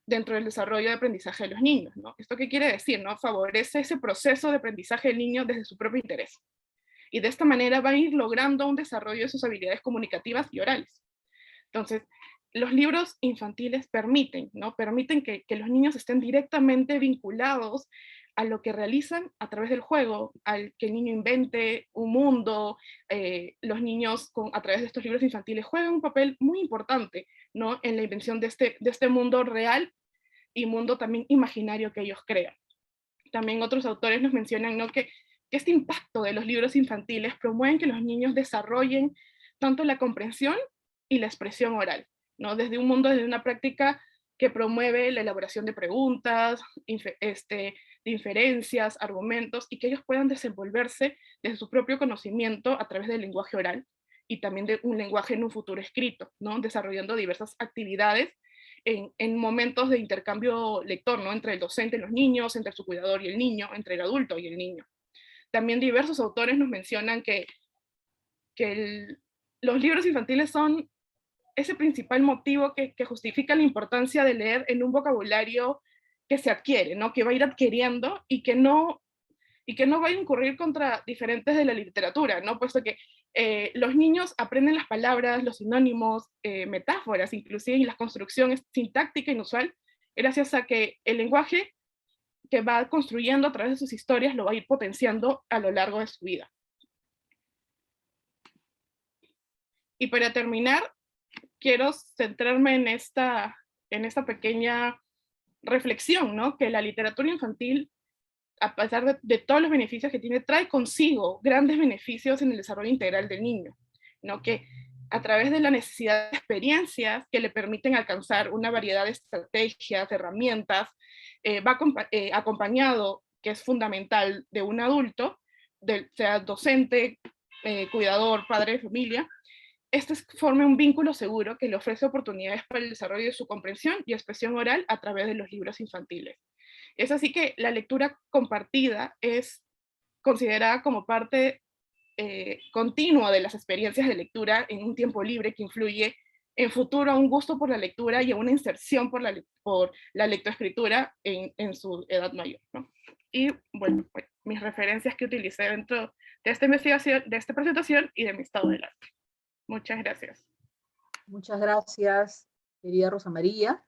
dentro del desarrollo de aprendizaje de los niños, ¿no? ¿Esto qué quiere decir, no? Favorece ese proceso de aprendizaje del niño desde su propio interés. Y de esta manera va a ir logrando un desarrollo de sus habilidades comunicativas y orales. Entonces, los libros infantiles permiten, ¿no? Permiten que los niños estén directamente vinculados a lo que realizan a través del juego, al que el niño invente un mundo. Los niños a través de estos libros infantiles juegan un papel muy importante, ¿no? En la invención de este mundo real y mundo también imaginario que ellos crean. También otros autores nos mencionan, ¿no? que este impacto de los libros infantiles promueven que los niños desarrollen tanto la comprensión y la expresión oral, ¿no? Desde una práctica que promueve la elaboración de preguntas, de inferencias, argumentos, y que ellos puedan desenvolverse desde su propio conocimiento a través del lenguaje oral y también de un lenguaje en un futuro escrito, ¿no? Desarrollando diversas actividades en momentos de intercambio lector, ¿no? Entre el docente y los niños, entre su cuidador y el niño, entre el adulto y el niño. También diversos autores nos mencionan que los libros infantiles son ese principal motivo que justifica la importancia de leer en un vocabulario que se adquiere, ¿no? Que va a ir adquiriendo y que no va a incurrir contra diferentes de la literatura, ¿no? Puesto que los niños aprenden las palabras, los sinónimos, metáforas, inclusive, y la construcción sintáctica inusual, gracias a que el lenguaje que va construyendo a través de sus historias, lo va a ir potenciando a lo largo de su vida. Y para terminar, quiero centrarme en esta pequeña reflexión, ¿no? Que la literatura infantil, a pesar de todos los beneficios que tiene, trae consigo grandes beneficios en el desarrollo integral del niño, ¿no? Que a través de la necesidad de experiencias que le permiten alcanzar una variedad de estrategias, de herramientas, va acompañado, que es fundamental, de un adulto, sea docente, cuidador, padre de familia. Este forma un vínculo seguro que le ofrece oportunidades para el desarrollo de su comprensión y expresión oral a través de los libros infantiles. Es así que la lectura compartida es considerada como parte continua de las experiencias de lectura en un tiempo libre que influye en futuro a un gusto por la lectura y a una inserción por la lectoescritura en su edad mayor, ¿no? Y bueno, pues, mis referencias que utilicé dentro de esta investigación, de esta presentación y de mi estado del arte. Muchas gracias. Muchas gracias, querida Rosa María.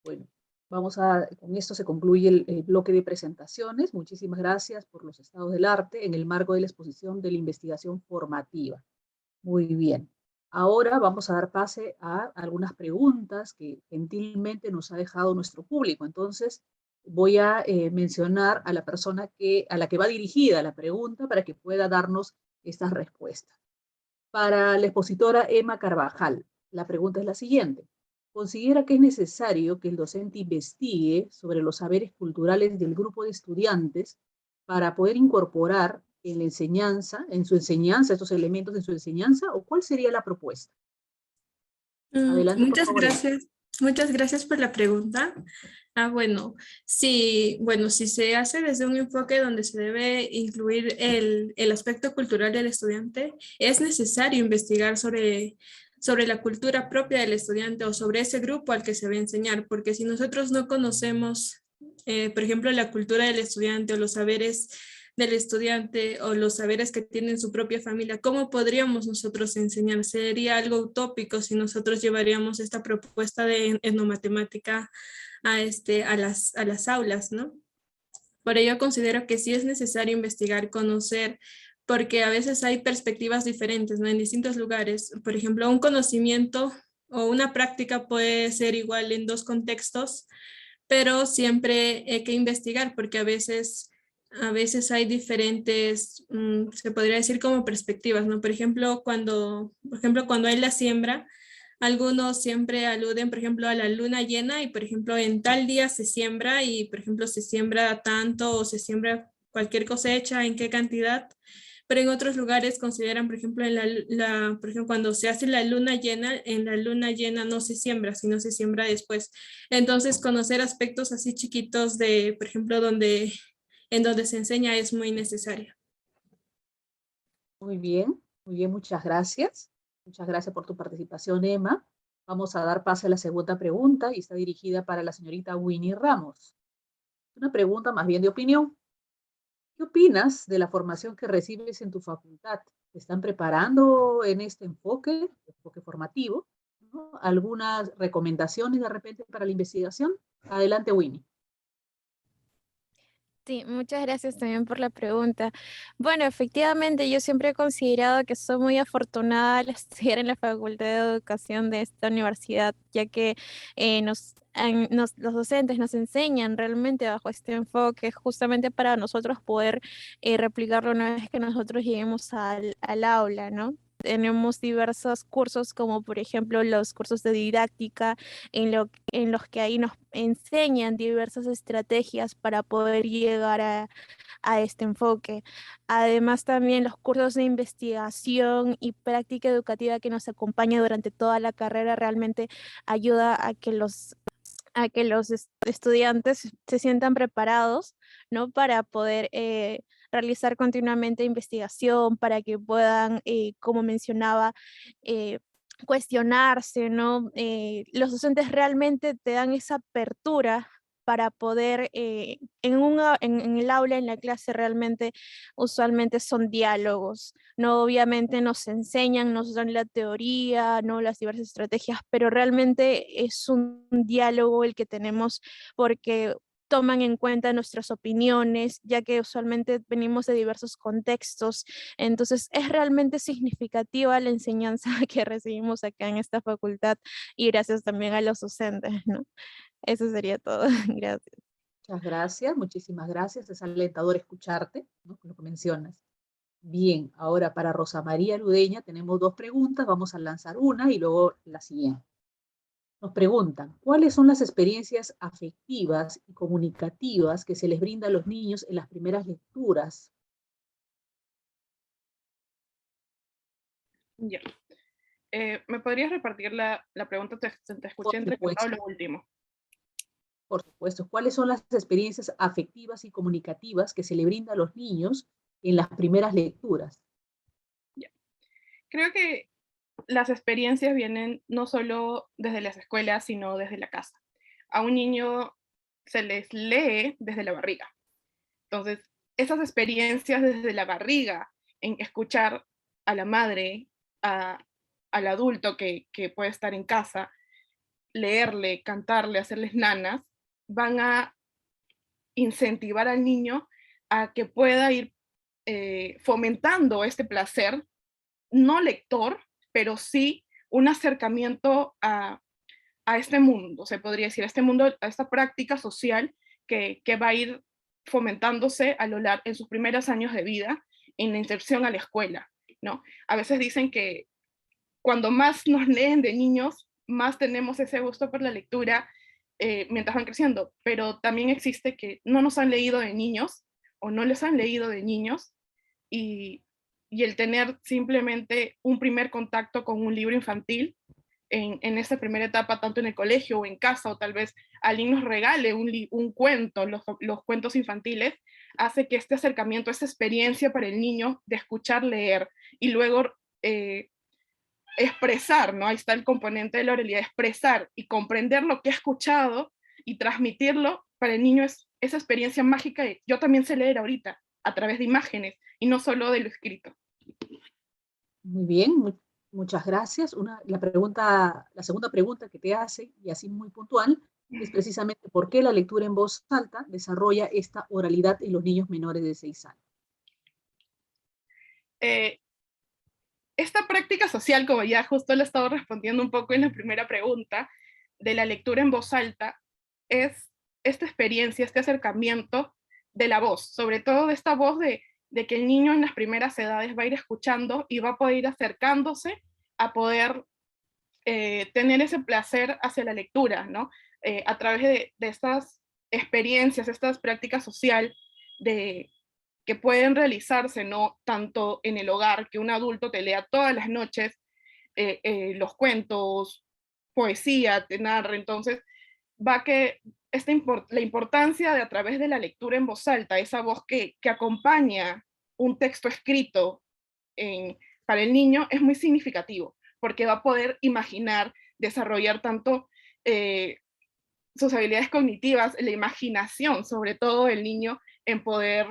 Bueno, con esto se concluye el bloque de presentaciones. Muchísimas gracias por los estados del arte en el marco de la exposición de la investigación formativa. Muy bien. Ahora vamos a dar pase a algunas preguntas que gentilmente nos ha dejado nuestro público. Entonces, voy a mencionar a la persona a la que va dirigida la pregunta para que pueda darnos estas respuestas. Para la expositora Emma Carvajal, la pregunta es la siguiente. ¿Considera que es necesario que el docente investigue sobre los saberes culturales del grupo de estudiantes para poder incorporar en su enseñanza, estos elementos en su enseñanza, o cuál sería la propuesta? Adelante, Muchas por favor. gracias. Muchas gracias por la pregunta. Bueno, si se hace desde un enfoque donde se debe incluir el aspecto cultural del estudiante, es necesario investigar sobre la cultura propia del estudiante o sobre ese grupo al que se va a enseñar, porque si nosotros no conocemos, por ejemplo, la cultura del estudiante o los saberes del estudiante o los saberes que tiene su propia familia, ¿cómo podríamos nosotros enseñar? Sería algo utópico si nosotros llevaríamos esta propuesta de etnomatemática a las aulas, ¿no? Por ello considero que sí es necesario investigar, conocer, porque a veces hay perspectivas diferentes, ¿no? En distintos lugares. Por ejemplo, un conocimiento o una práctica puede ser igual en dos contextos, pero siempre hay que investigar porque a veces hay diferentes, se podría decir como perspectivas, ¿no? Por ejemplo, cuando hay la siembra, algunos siempre aluden, por ejemplo, a la luna llena y, por ejemplo, en tal día se siembra y, por ejemplo, se siembra tanto o se siembra cualquier cosecha, en qué cantidad. Pero en otros lugares consideran, por ejemplo, por ejemplo, cuando se hace la luna llena, en la luna llena no se siembra, sino se siembra después. Entonces, conocer aspectos así chiquitos de, por ejemplo, en donde se enseña es muy necesario. Muy bien, muchas gracias. Muchas gracias por tu participación, Emma. Vamos a dar paso a la segunda pregunta y está dirigida para la señorita Winnie Ramos. Una pregunta más bien de opinión. ¿Qué opinas de la formación que recibes en tu facultad? ¿Te están preparando en este enfoque formativo, ¿no? ¿Algunas recomendaciones de repente para la investigación? Adelante, Winnie. Sí, muchas gracias también por la pregunta. Bueno, efectivamente, yo siempre he considerado que soy muy afortunada al estudiar en la Facultad de Educación de esta universidad, ya que los docentes nos enseñan realmente bajo este enfoque, justamente para nosotros poder replicarlo una vez que nosotros lleguemos al aula, ¿no? Tenemos diversos cursos, como por ejemplo los cursos de didáctica, en los que ahí nos enseñan diversas estrategias para poder llegar a este enfoque. Además, también los cursos de investigación y práctica educativa que nos acompaña durante toda la carrera realmente ayuda a que los estudiantes se sientan preparados, ¿no? Para poder realizar continuamente investigación, para que puedan, como mencionaba, cuestionarse, ¿no? Los docentes realmente te dan esa apertura para poder, en el aula, en la clase, realmente, usualmente son diálogos, ¿no? Obviamente nos enseñan, nos dan la teoría, ¿no? Las diversas estrategias, pero realmente es un diálogo el que tenemos porque toman en cuenta nuestras opiniones, ya que usualmente venimos de diversos contextos. Entonces, es realmente significativa la enseñanza que recibimos acá en esta facultad y gracias también a los docentes, ¿no? Eso sería todo. Gracias. Muchas gracias, muchísimas gracias. Es alentador escucharte, ¿no? Lo que mencionas. Bien, ahora para Rosa María Ludeña tenemos 2 preguntas. Vamos a lanzar una y luego la siguiente. Nos preguntan, ¿cuáles son las experiencias afectivas y comunicativas que se les brinda a los niños en las primeras lecturas? Ya. ¿Me podrías repartir la pregunta? Te escuché entrecortado lo último. Por supuesto. ¿Cuáles son las experiencias afectivas y comunicativas que se le brinda a los niños en las primeras lecturas? Ya. Creo que las experiencias vienen no solo desde las escuelas, sino desde la casa. A un niño se les lee desde la barriga. Entonces, esas experiencias desde la barriga, en escuchar a la madre, al adulto que puede estar en casa, leerle, cantarle, hacerles nanas, van a incentivar al niño a que pueda ir fomentando este placer, no lector, pero sí un acercamiento a este mundo, se podría decir, a este mundo, a esta práctica social que va a ir fomentándose en sus primeros años de vida, en la inserción a la escuela, ¿no? A veces dicen que cuando más nos leen de niños, más tenemos ese gusto por la lectura mientras van creciendo, pero también existe que no nos han leído de niños o no les han leído de niños y el tener simplemente un primer contacto con un libro infantil en esta primera etapa, tanto en el colegio o en casa, o tal vez alguien nos regale un cuento, los cuentos infantiles, hace que este acercamiento, esta experiencia para el niño de escuchar, leer y luego expresar, ¿no? Ahí está el componente de la oralidad, expresar y comprender lo que ha escuchado y transmitirlo, para el niño es esa experiencia mágica de yo también sé leer ahorita, a través de imágenes y no solo de lo escrito. Muy bien, muchas gracias. La segunda pregunta que te hace, y así muy puntual, es precisamente por qué la lectura en voz alta desarrolla esta oralidad en los niños menores de 6 años. Esta práctica social, como ya justo le he estado respondiendo un poco en la primera pregunta, de la lectura en voz alta, es esta experiencia, este acercamiento de la voz, sobre todo de esta voz de que el niño en las primeras edades va a ir escuchando y va a poder ir acercándose a poder tener ese placer hacia la lectura, ¿no? A través de estas experiencias, estas prácticas sociales que pueden realizarse, ¿no? Tanto en el hogar, que un adulto te lea todas las noches los cuentos, poesía, te narra, entonces va que la importancia de a través de la lectura en voz alta, esa voz que acompaña un texto escrito para el niño es muy significativo, porque va a poder imaginar, desarrollar tanto sus habilidades cognitivas, la imaginación, sobre todo el niño, en poder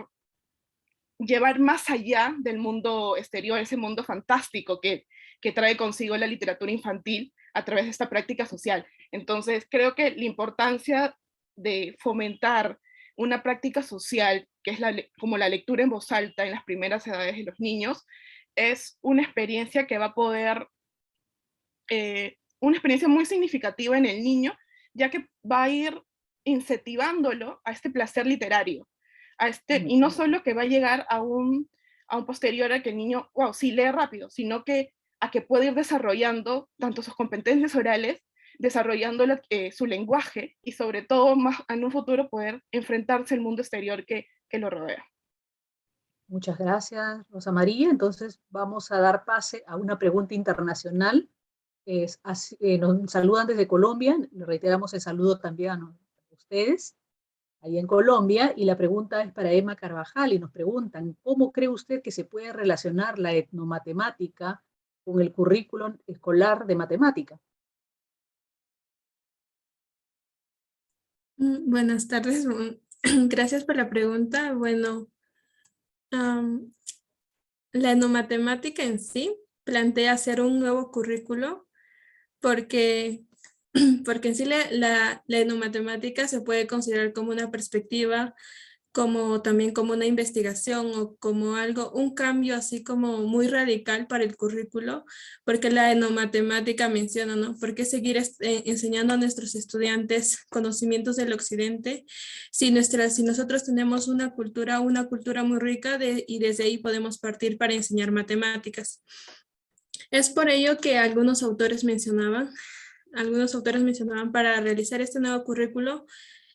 llevar más allá del mundo exterior, ese mundo fantástico que trae consigo la literatura infantil a través de esta práctica social. Entonces, creo que la importancia de fomentar una práctica social, que es como la lectura en voz alta en las primeras edades de los niños, es una experiencia que va a poder, una experiencia muy significativa en el niño, ya que va a ir incentivándolo a este placer literario, y no solo que va a llegar a un posterior a que el niño, wow, sí lee rápido, sino que a que puede ir desarrollando tanto sus competencias orales, desarrollando su lenguaje y sobre todo más en un futuro poder enfrentarse al mundo exterior que lo rodea. Muchas gracias, Rosa María. Entonces vamos a dar pase a una pregunta internacional. Nos saludan desde Colombia, le reiteramos el saludo también a ustedes, ahí en Colombia, y la pregunta es para Emma Carvajal, y nos preguntan, ¿cómo cree usted que se puede relacionar la etnomatemática con el currículum escolar de matemática? Buenas tardes, gracias por la pregunta. Bueno, la etnomatemática en sí plantea hacer un nuevo currículo porque porque en sí la etnomatemática se puede considerar como una perspectiva, como también como una investigación o como algo, un cambio así como muy radical para el currículo, porque la etnomatemática menciona, ¿no? ¿Por qué seguir enseñando a nuestros estudiantes conocimientos del occidente si nosotros tenemos una cultura muy rica y desde ahí podemos partir para enseñar matemáticas? Es por ello que algunos autores mencionaban para realizar este nuevo currículo,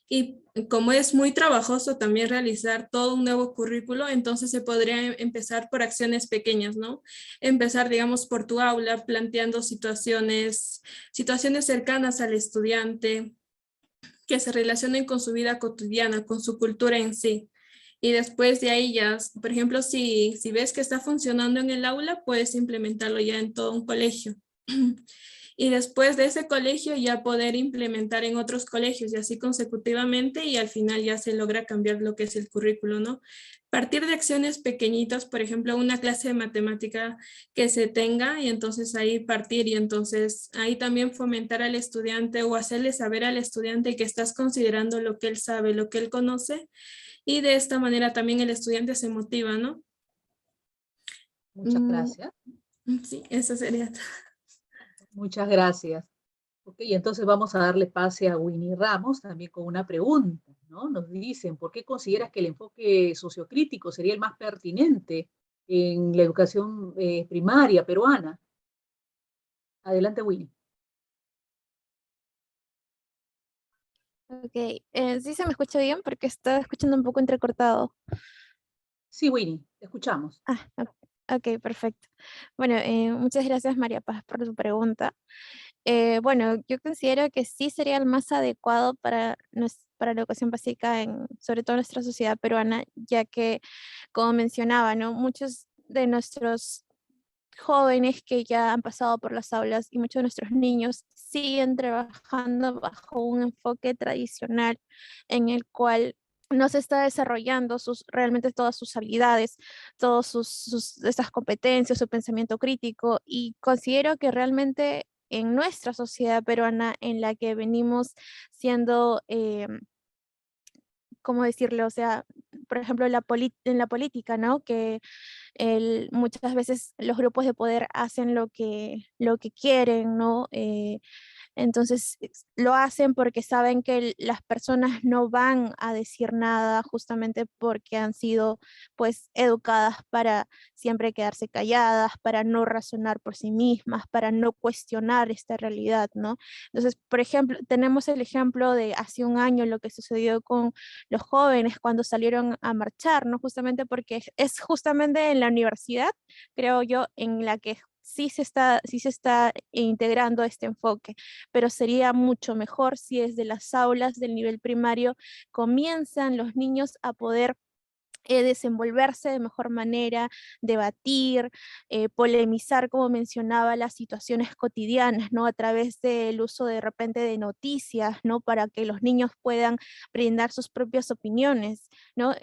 y como es muy trabajoso también realizar todo un nuevo currículo, entonces se podría empezar por acciones pequeñas, ¿no? Empezar, digamos, por tu aula, planteando situaciones cercanas al estudiante, que se relacionen con su vida cotidiana, con su cultura en sí. Y después de ahí ya, por ejemplo, si ves que está funcionando en el aula, puedes implementarlo ya en todo un colegio. Y después de ese colegio ya poder implementar en otros colegios y así consecutivamente, y al final ya se logra cambiar lo que es el currículo, ¿no? Partir de acciones pequeñitas, por ejemplo, una clase de matemática que se tenga, y entonces ahí partir, y entonces ahí también fomentar al estudiante o hacerle saber al estudiante que estás considerando lo que él sabe, lo que él conoce, y de esta manera también el estudiante se motiva, ¿no? Muchas gracias. Sí, eso sería. Muchas gracias. Ok, entonces vamos a darle pase a Winnie Ramos también con una pregunta, ¿no? Nos dicen, ¿por qué consideras que el enfoque sociocrítico sería el más pertinente en la educación primaria peruana? Adelante, Winnie. Ok, sí se me escucha bien porque estaba escuchando un poco entrecortado. Sí, Winnie, te escuchamos. Ok, perfecto. Bueno, muchas gracias María Paz por tu pregunta. Bueno, yo considero que sí sería el más adecuado para la educación básica, sobre todo en nuestra sociedad peruana, ya que, como mencionaba, ¿no? Muchos de nuestros jóvenes que ya han pasado por las aulas y muchos de nuestros niños siguen trabajando bajo un enfoque tradicional en el cual no se está desarrollando realmente todas sus habilidades, todas esas competencias, su pensamiento crítico, y considero que realmente en nuestra sociedad peruana en la que venimos siendo, ¿cómo decirlo? O sea, por ejemplo, en la política, ¿no? Que muchas veces los grupos de poder hacen lo que quieren, ¿no? Entonces lo hacen porque saben que las personas no van a decir nada justamente porque han sido pues educadas para siempre quedarse calladas, para no razonar por sí mismas, para no cuestionar esta realidad, ¿no? Entonces, por ejemplo, tenemos el ejemplo de hace un año lo que sucedió con los jóvenes cuando salieron a marchar, ¿no? Justamente porque es justamente en la universidad, creo yo, en la que sí se está integrando este enfoque, pero sería mucho mejor si desde las aulas del nivel primario comienzan los niños a poder desenvolverse de mejor manera, debatir, polemizar, como mencionaba, las situaciones cotidianas, ¿no? A través del uso de repente de noticias, ¿no? Para que los niños puedan brindar sus propias opiniones, ¿no?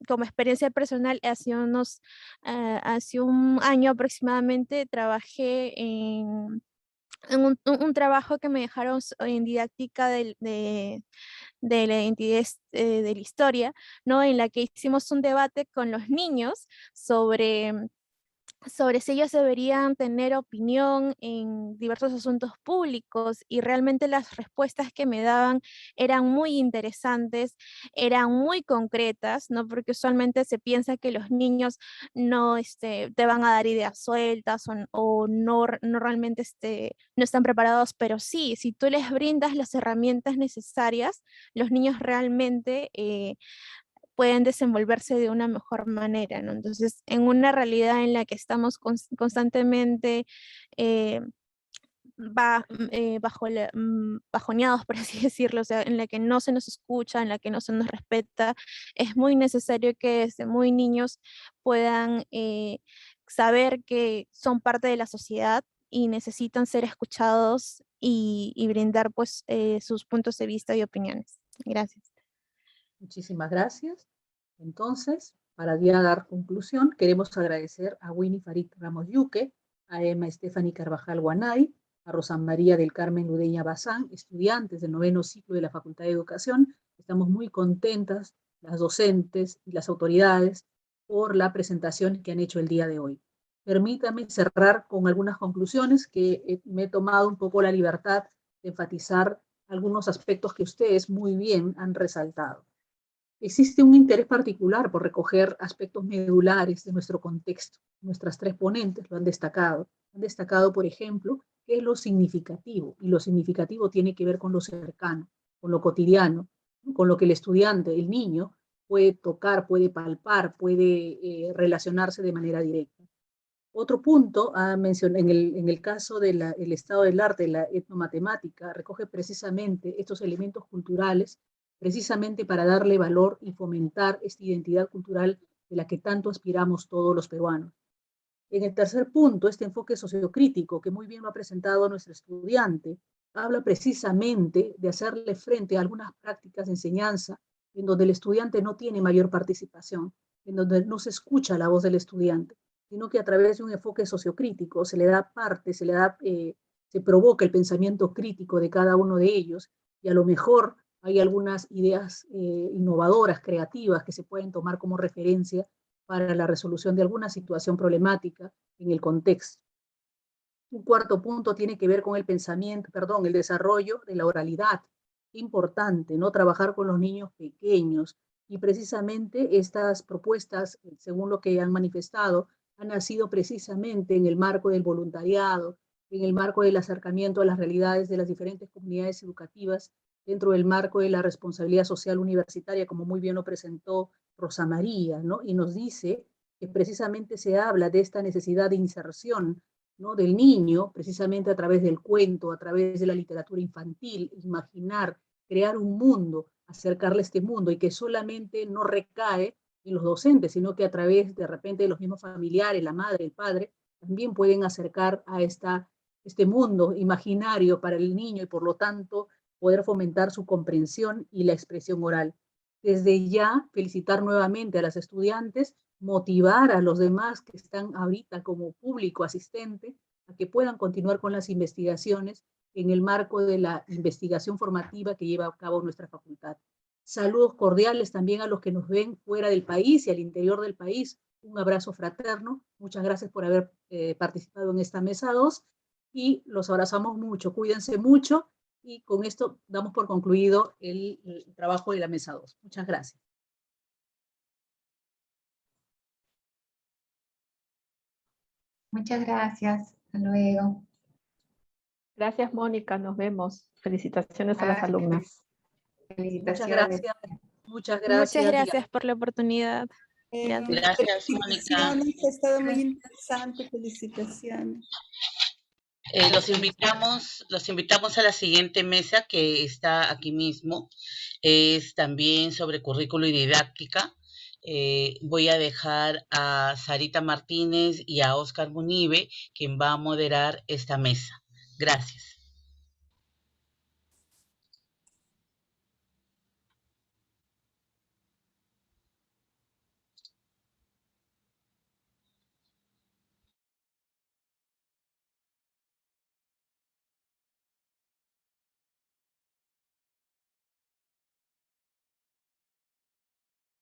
Como experiencia personal, hace un año aproximadamente trabajé en un trabajo que me dejaron en didáctica de la identidad de la historia, ¿no? En la que hicimos un debate con los niños sobre si ellos deberían tener opinión en diversos asuntos públicos, y realmente las respuestas que me daban eran muy interesantes, eran muy concretas, ¿no? Porque usualmente se piensa que los niños no te van a dar ideas sueltas o no realmente no están preparados, pero sí, si tú les brindas las herramientas necesarias, los niños realmente pueden desenvolverse de una mejor manera, ¿no? Entonces, en una realidad en la que estamos constantemente eh, bajoneados, por así decirlo, o sea, en la que no se nos escucha, en la que no se nos respeta, es muy necesario que desde muy niños puedan saber que son parte de la sociedad y necesitan ser escuchados y brindar pues sus puntos de vista y opiniones. Gracias. Muchísimas gracias. Entonces, para ya dar conclusión, queremos agradecer a Winnie Farid Ramos Yuque, a Emma Stephanie Carvajal Guanay, a Rosa María del Carmen Ludeña Bazán, estudiantes del 9º ciclo de la Facultad de Educación. Estamos muy contentas, las docentes y las autoridades, por la presentación que han hecho el día de hoy. Permítame cerrar con algunas conclusiones que me he tomado un poco la libertad de enfatizar algunos aspectos que ustedes muy bien han resaltado. Existe un interés particular por recoger aspectos medulares de nuestro contexto. Nuestras tres ponentes lo han destacado. Han destacado, por ejemplo, qué es lo significativo, y lo significativo tiene que ver con lo cercano, con lo cotidiano, con lo que el estudiante, el niño, puede tocar, puede palpar, puede relacionarse de manera directa. Otro punto, en el caso del estado del arte, la etnomatemática, recoge precisamente estos elementos culturales, precisamente para darle valor y fomentar esta identidad cultural de la que tanto aspiramos todos los peruanos. En el tercer punto, este enfoque sociocrítico, que muy bien lo ha presentado nuestro estudiante, habla precisamente de hacerle frente a algunas prácticas de enseñanza en donde el estudiante no tiene mayor participación, en donde no se escucha la voz del estudiante, sino que a través de un enfoque sociocrítico se le da parte, se provoca el pensamiento crítico de cada uno de ellos, y a lo mejor hay algunas ideas innovadoras, creativas, que se pueden tomar como referencia para la resolución de alguna situación problemática en el contexto. Un cuarto punto tiene que ver con el el desarrollo de la oralidad. Importante, ¿no? Trabajar con los niños pequeños, y precisamente estas propuestas, según lo que han manifestado, han nacido precisamente en el marco del voluntariado, en el marco del acercamiento a las realidades de las diferentes comunidades educativas, dentro del marco de la responsabilidad social universitaria, como muy bien lo presentó Rosa María, ¿no? Y nos dice que precisamente se habla de esta necesidad de inserción, ¿no?, del niño, precisamente a través del cuento, a través de la literatura infantil, imaginar, crear un mundo, acercarle este mundo, y que solamente no recae en los docentes, sino que a través de repente de los mismos familiares, la madre, el padre, también pueden acercar a este mundo imaginario para el niño, y por lo tanto poder fomentar su comprensión y la expresión oral. Desde ya, felicitar nuevamente a las estudiantes, motivar a los demás que están ahorita como público asistente a que puedan continuar con las investigaciones en el marco de la investigación formativa que lleva a cabo nuestra facultad. Saludos cordiales también a los que nos ven fuera del país y al interior del país. Un abrazo fraterno. Muchas gracias por haber participado en esta mesa 2, y los abrazamos mucho. Cuídense mucho, y con esto damos por concluido el trabajo de la mesa 2. Muchas gracias. Muchas gracias. Hasta luego. Gracias, Mónica. Nos vemos. Felicitaciones a las alumnas. Felicitaciones. Muchas gracias. Muchas gracias por la oportunidad. Gracias, Mónica. Ha estado muy interesante. Felicitaciones. Los invitamos a la siguiente mesa, que está aquí mismo. Es también sobre currículo y didáctica. Voy a dejar a Sarita Martínez y a Oscar Munive, quien va a moderar esta mesa. Gracias.